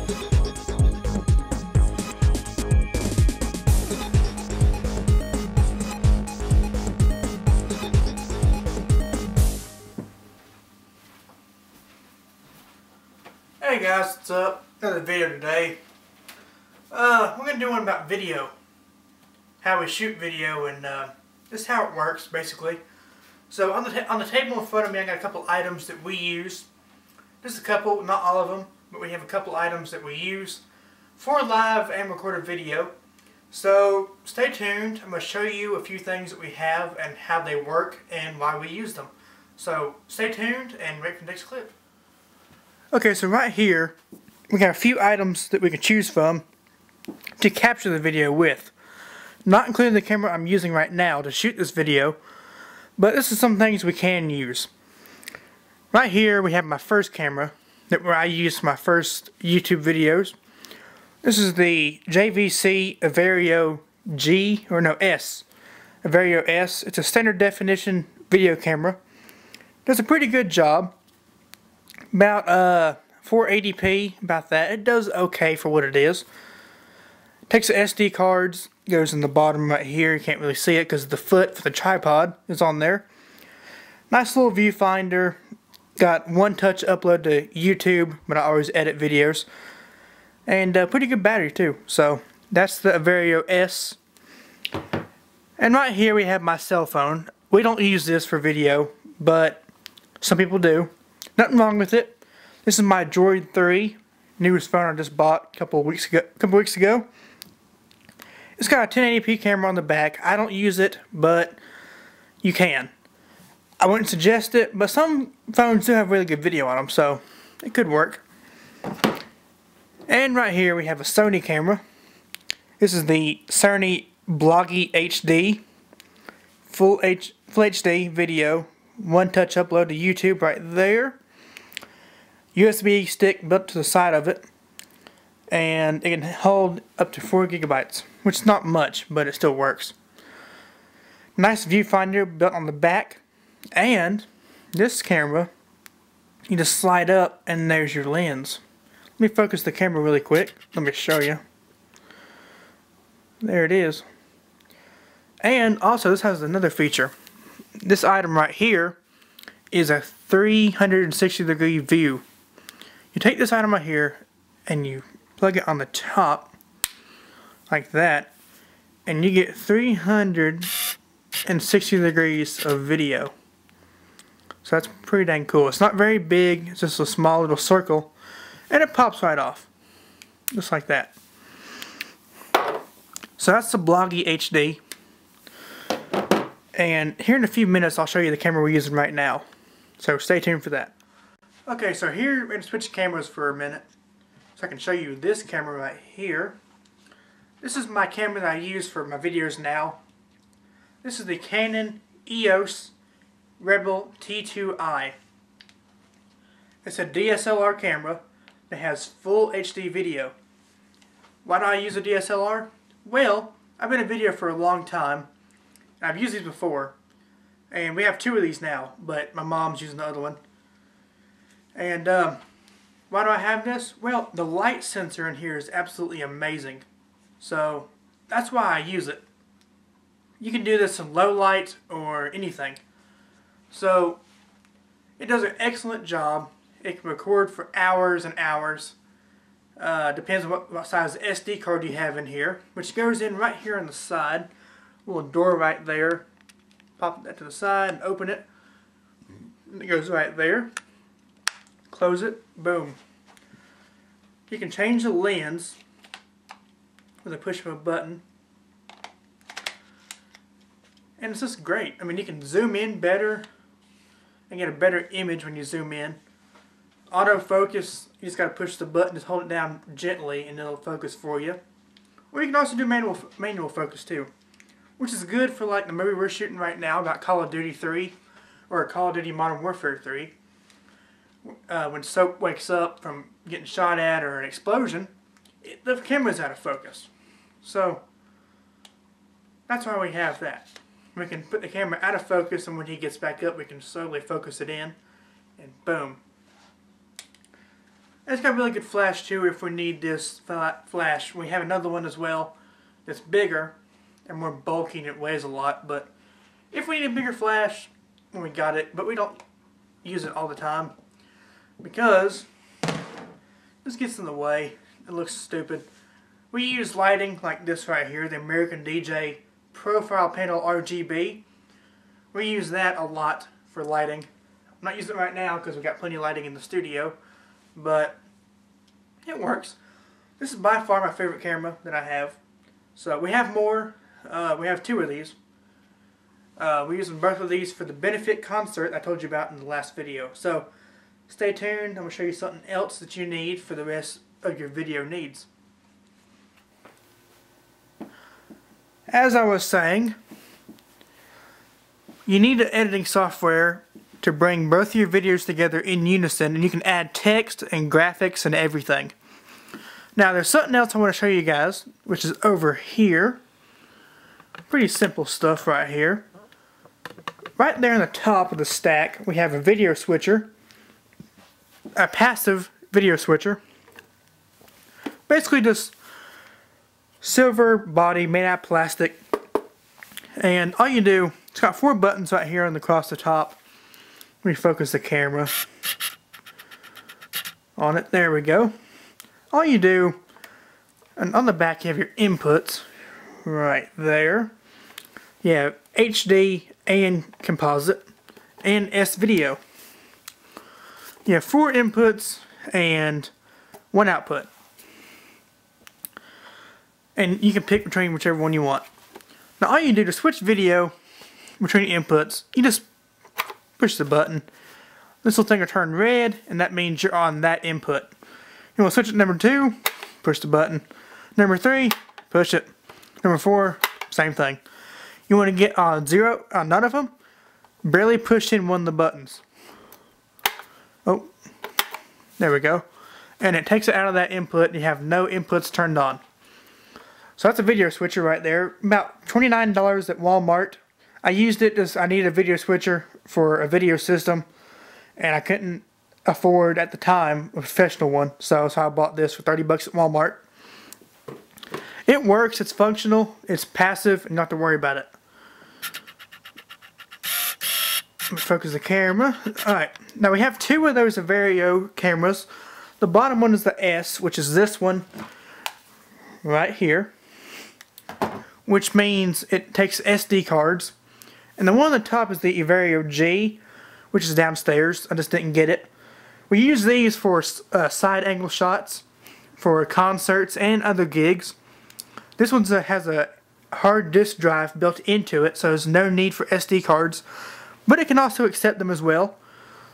Hey guys, what's up? Another video today. We're going to do one about video. How we shoot video and this is how it works basically. So on the table in front of me I got a couple items that we use. Just a couple, not all of them, but we have a couple items that we use for live and recorded video. So stay tuned. I'm going to show you a few things that we have and how they work and why we use them. So stay tuned and wait for the next clip. Okay, so right here we got a few items that we can choose from to capture the video with. Not including the camera I'm using right now to shoot this video, but this is some things we can use. Right here we have my first camera where I use for my first YouTube videos. This is the JVC Averio S. Averio S. It's a standard definition video camera. Does a pretty good job. About 480p, about that. It does okay for what it is. Takes the SD cards, goes in the bottom right here. You can't really see it because the foot for the tripod is on there. Nice little viewfinder. Got one touch upload to YouTube, but I always edit videos. And pretty good battery too. So that's the Averio S. And right here we have my cell phone. We don't use this for video, but some people do. Nothing wrong with it. This is my Droid 3, newest phone I just bought a couple weeks ago. It's got a 1080p camera on the back. I don't use it, but you can. I wouldn't suggest it, but some phones do have really good video on them, so it could work. And right here we have a Sony camera. This is the Sony Bloggie HD, full HD video, one touch upload to YouTube right there. USB stick built to the side of it, and it can hold up to 4 gigabytes, which is not much, but it still works. Nice viewfinder built on the back, and this camera you just slide up and there's your lens. Let me focus the camera really quick. Let me show you. There it is. And also this has another feature. This item right here is a 360-degree view. You take this item right here and you plug it on the top like that, and you get 360 degrees of video. So that's pretty dang cool. It's not very big, it's just a small little circle, and it pops right off just like that. So that's the Bloggie HD, and here in a few minutes I'll show you the camera we're using right now, so stay tuned for that. Okay, so here we're going to switch cameras for a minute so I can show you this camera right here. This is my camera that I use for my videos now. This is the Canon EOS Rebel T2i. It's a DSLR camera that has full HD video. Why do I use a DSLR? Well, I've been in video for a long time. I've used these before, and we have two of these now, but my mom's using the other one. And why do I have this? Well, the light sensor in here is absolutely amazing. So that's why I use it. You can do this in low light or anything. So it does an excellent job. It can record for hours and hours. Depends on what size SD card you have in here, which goes in right here on the side. Little door right there. Pop that to the side and open it. And it goes right there. Close it, boom. You can change the lens with a push of a button. And it's just great. I mean, you can zoom in better and get a better image when you zoom in. Autofocus, you just got to push the button, just hold it down gently and it'll focus for you. Or you can also do manual focus too, which is good for like the movie we're shooting right now about Call of Duty 3 or Call of Duty Modern Warfare 3. When Soap wakes up from getting shot at or an explosion, the camera's out of focus. So that's why we have that. We can put the camera out of focus, and when he gets back up we can slowly focus it in, and boom. And it's got really good flash too if we need this flash. We have another one as well that's bigger and more bulky and it weighs a lot, but if we need a bigger flash, we got it, but we don't use it all the time because this gets in the way. It looks stupid. We use lighting like this right here, the American DJ Profile Panel RGB. We use that a lot for lighting. I'm not using it right now because we've got plenty of lighting in the studio, but it works. This is by far my favorite camera that I have. So we have more. We have 2 of these. We're using both of these for the benefit concert I told you about in the last video. So stay tuned. I'm going to show you something else that you need for the rest of your video needs. As I was saying, you need an editing software to bring both of your videos together in unison, and you can add text and graphics and everything. Now there's something else I want to show you guys, which is over here. Pretty simple stuff right here. Right there on the top of the stack we have a video switcher, a passive video switcher. Basically just silver body made out of plastic, and all you do, it's got 4 buttons right here across the top. Let me focus the camera on it. There we go. All you do, and on the back you have your inputs right there. You have HD and composite and S-video. You have 4 inputs and 1 output. And you can pick between whichever one you want. Now all you do to switch video between inputs, you just push the button. This little thing will turn red, and that means you're on that input. You want to switch it to number 2, push the button. Number 3, push it. Number 4, same thing. You want to get on 0 on none of them, barely push in one of the buttons. Oh, there we go. And it takes it out of that input, and you have no inputs turned on. So that's a video switcher right there. About $29 at Walmart. I used it because I needed a video switcher for a video system, and I couldn't afford at the time a professional one, so I bought this for 30 bucks at Walmart. It works, it's functional, it's passive, and you don't have to worry about it. Let me focus the camera. Alright, now we have 2 of those Vario cameras. The bottom one is the S, which is this one right here, which means it takes SD cards. And the one on the top is the Vario G, which is downstairs. I just didn't get it. We use these for side angle shots for concerts and other gigs. This one has a hard disk drive built into it, so there's no need for SD cards, but it can also accept them as well.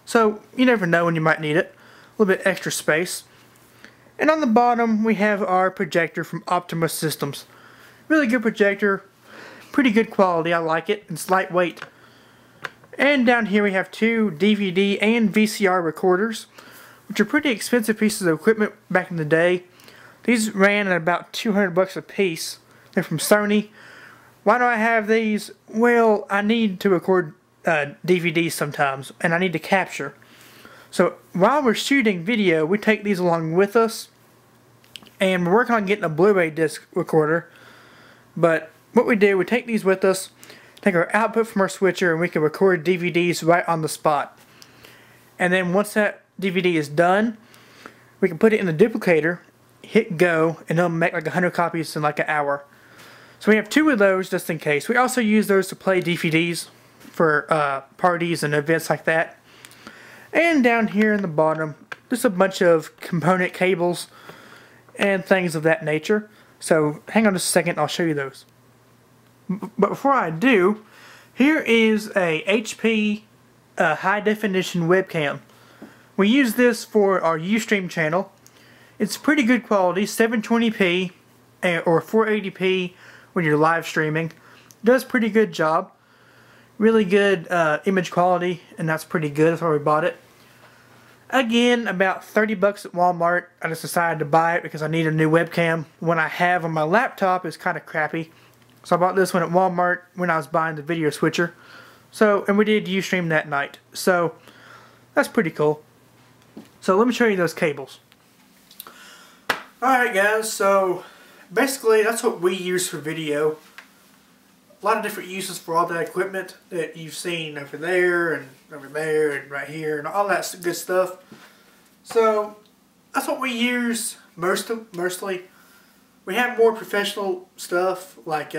So you never know when you might need it. A little bit extra space. And on the bottom we have our projector from Optimus Systems. Really good projector, pretty good quality, I like it, it's lightweight. And down here we have 2 DVD and VCR recorders, which are pretty expensive pieces of equipment back in the day. These ran at about 200 bucks a piece. They're from Sony. Why do I have these? Well, I need to record DVDs sometimes, and I need to capture. So while we're shooting video, we take these along with us, and we're working on getting a Blu-ray disc recorder. But what we do, we take these with us, take our output from our switcher, and we can record DVDs right on the spot. And then once that DVD is done, we can put it in the duplicator, hit go, and it'll make like 100 copies in like an hour. So we have 2 of those just in case. We also use those to play DVDs for parties and events like that. And down here in the bottom, just a bunch of component cables and things of that nature. So hang on just a second, I'll show you those. But before I do, here is a HP high definition webcam. We use this for our Ustream channel. It's pretty good quality, 720p or 480p when you're live streaming. It does pretty good job. Really good image quality, and that's pretty good. That's why we bought it. Again, about 30 bucks at Walmart. I just decided to buy it because I need a new webcam. One I have on my laptop is kind of crappy. So I bought this one at Walmart when I was buying the video switcher. So, and we did Ustream that night. So, that's pretty cool. So let me show you those cables. Alright guys, so basically that's what we use for video. A lot of different uses for all that equipment that you've seen over there and right here and all that good stuff. So that's what we use mostly. We have more professional stuff like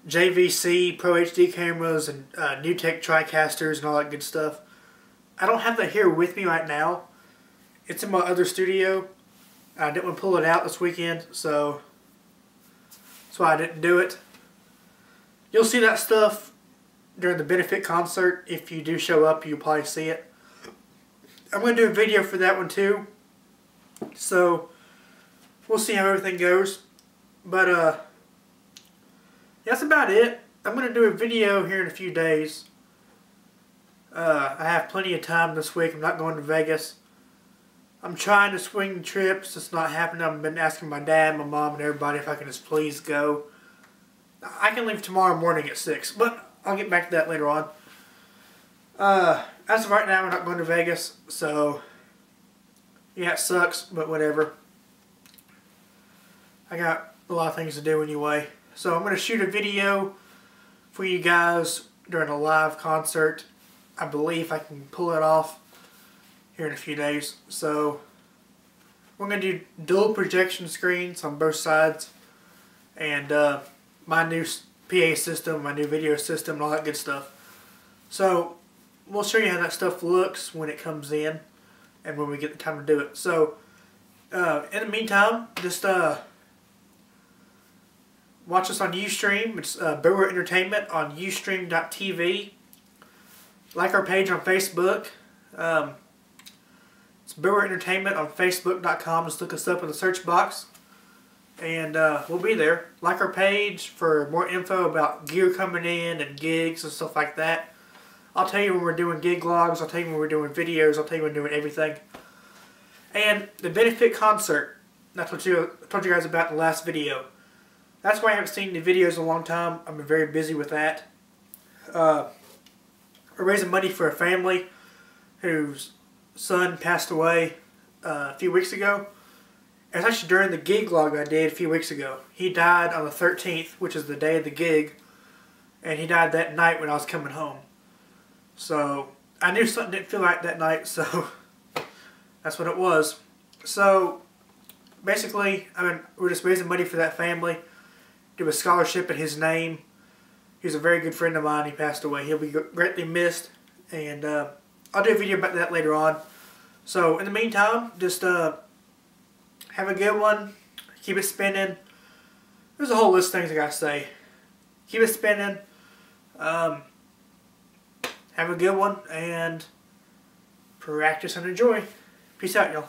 JVC, Pro HD cameras, and NewTek TriCasters and all that good stuff. I don't have that here with me right now. It's in my other studio. I didn't want to pull it out this weekend, so that's why I didn't do it. You'll see that stuff during the benefit concert. If you do show up, you'll probably see it. I'm going to do a video for that one too. So we'll see how everything goes. But yeah, that's about it. I'm going to do a video here in a few days. I have plenty of time this week. I'm not going to Vegas. I'm trying to swing trips. It's not happening. I've been asking my dad, my mom, and everybody if I can just please go. I can leave tomorrow morning at 6, but I'll get back to that later on. As of right now, we're not going to Vegas, so yeah, it sucks, but whatever. I got a lot of things to do anyway. So I'm going to shoot a video for you guys during a live concert. I believe I can pull it off here in a few days. So we're going to do dual projection screens on both sides, and my new PA system, my new video system, and all that good stuff. So we'll show you how that stuff looks when it comes in and when we get the time to do it. So in the meantime, just watch us on Ustream. It's Brewer Entertainment on Ustream.tv. Like our page on Facebook. It's Brewer Entertainment on Facebook.com. Just look us up in the search box. And we'll be there. Like our page for more info about gear coming in and gigs and stuff like that. I'll tell you when we're doing gig logs. I'll tell you when we're doing videos. I'll tell you when we're doing everything. And the benefit concert. That's what I told you guys about in the last video. That's why I haven't seen the videos in a long time. I've been very busy with that. We're raising money for a family whose son passed away a few weeks ago. It was actually during the gig log I did a few weeks ago. He died on the 13th, which is the day of the gig. And he died that night when I was coming home. So I knew something didn't feel right that night, so that's what it was. So basically, we're just raising money for that family. Do a scholarship in his name. He's a very good friend of mine. He passed away. He'll be greatly missed. And I'll do a video about that later on. So in the meantime, just have a good one. Keep it spinning. There's a whole list of things I gotta say. Keep it spinning. Have a good one, and practice and enjoy. Peace out, y'all.